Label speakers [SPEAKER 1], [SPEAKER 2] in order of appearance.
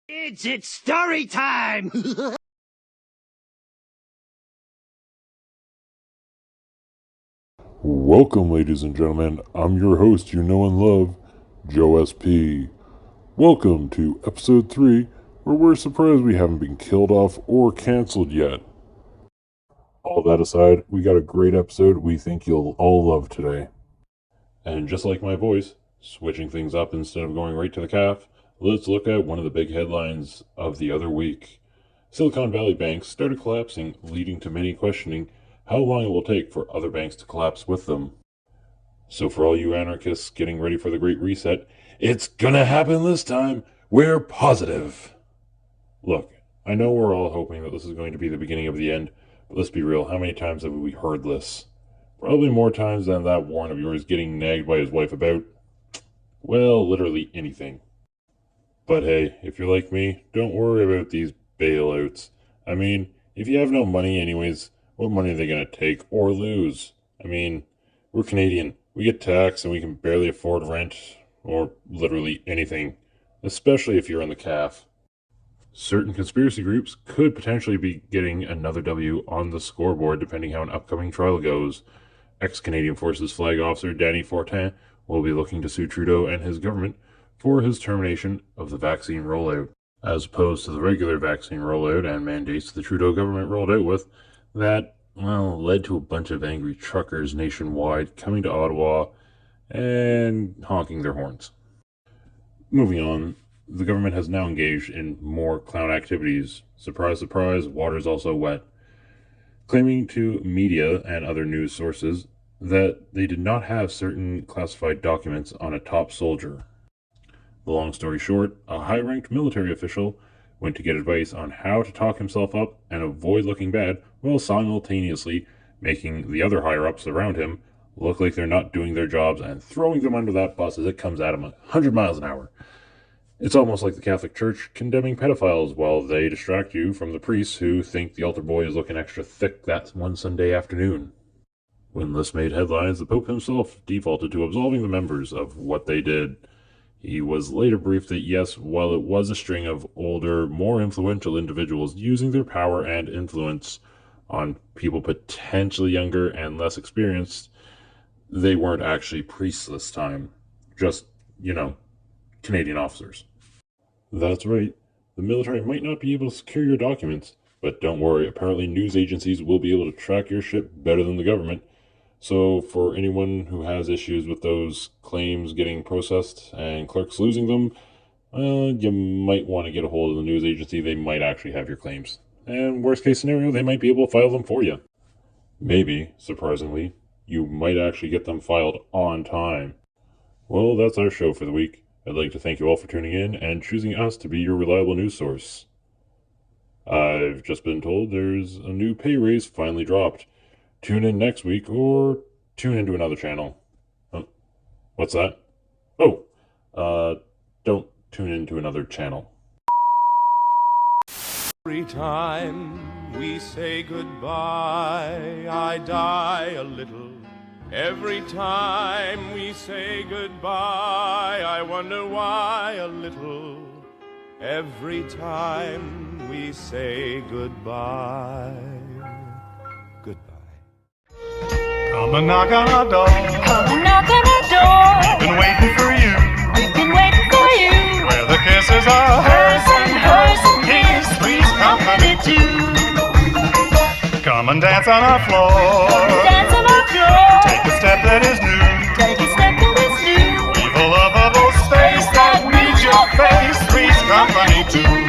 [SPEAKER 1] It's story time!
[SPEAKER 2] Welcome, ladies and gentlemen. I'm your host, you know and love, Joe SP. Welcome to episode 3, where we're surprised we haven't been killed off or canceled yet. All that aside, we got a great episode we think you'll all love today. And just like my voice, switching things up instead of going right to the calf, let's look at one of the big headlines of the other week. Silicon Valley banks started collapsing, leading to many questioning how long it will take for other banks to collapse with them. So for all you anarchists getting ready for the Great Reset, it's gonna happen this time. We're positive. Look, I know we're all hoping that this is going to be the beginning of the end, but let's be real, how many times have we heard this? Probably more times than that Warren of yours getting nagged by his wife about, well, literally anything. But hey, if you're like me, don't worry about these bailouts. I mean, if you have no money anyways, what money are they going to take or lose? I mean, we're Canadian. We get taxed and we can barely afford rent or literally anything, especially if you're on the CAF. Certain conspiracy groups could potentially be getting another W on the scoreboard depending how an upcoming trial goes. Ex-Canadian Forces flag officer Danny Fortin will be looking to sue Trudeau and his government for his termination of the vaccine rollout, as opposed to the regular vaccine rollout and mandates the Trudeau government rolled out with that, well, led to a bunch of angry truckers nationwide coming to Ottawa and honking their horns. Moving on, the government has now engaged in more clown activities. Surprise, surprise, water's also wet. Claiming to media and other news sources that they did not have certain classified documents on a top soldier. The long story short, a high-ranked military official went to get advice on how to talk himself up and avoid looking bad while simultaneously making the other higher-ups around him look like they're not doing their jobs and throwing them under that bus as it comes at them 100 miles an hour. It's almost like the Catholic Church condemning pedophiles while they distract you from the priests who think the altar boy is looking extra thick that one Sunday afternoon. When this made headlines, the Pope himself defaulted to absolving the members of what they did. He was later briefed that yes, while it was a string of older, more influential individuals using their power and influence on people potentially younger and less experienced, they weren't actually priests this time. Just, Canadian officers. That's right. The military might not be able to secure your documents, but don't worry, apparently news agencies will be able to track your ship better than the government. So for anyone who has issues with those claims getting processed and clerks losing them, you might want to get a hold of the news agency. They might actually have your claims. And worst case scenario, they might be able to file them for you. Maybe, surprisingly, you might actually get them filed on time. Well, that's our show for the week. I'd like to thank you all for tuning in and choosing us to be your reliable news source. I've just been told there's a new pay raise finally dropped. Tune in next week or tune into another channel. What's that? Don't tune into another channel.
[SPEAKER 3] Every time we say goodbye, I die a little. Every time we say goodbye, I wonder why a little. Every time we say goodbye.
[SPEAKER 4] Come and knock on our door.
[SPEAKER 5] Come and knock on our door.
[SPEAKER 4] We've been waiting for you.
[SPEAKER 5] We've been waiting for you.
[SPEAKER 4] Where the kisses are
[SPEAKER 5] Hers and his, please company too.
[SPEAKER 4] Come and dance on our floor.
[SPEAKER 5] Come and dance on our floor.
[SPEAKER 4] Take a step that is new.
[SPEAKER 5] Take a step that is new.
[SPEAKER 4] We've a lovable space that needs your face. Please company too.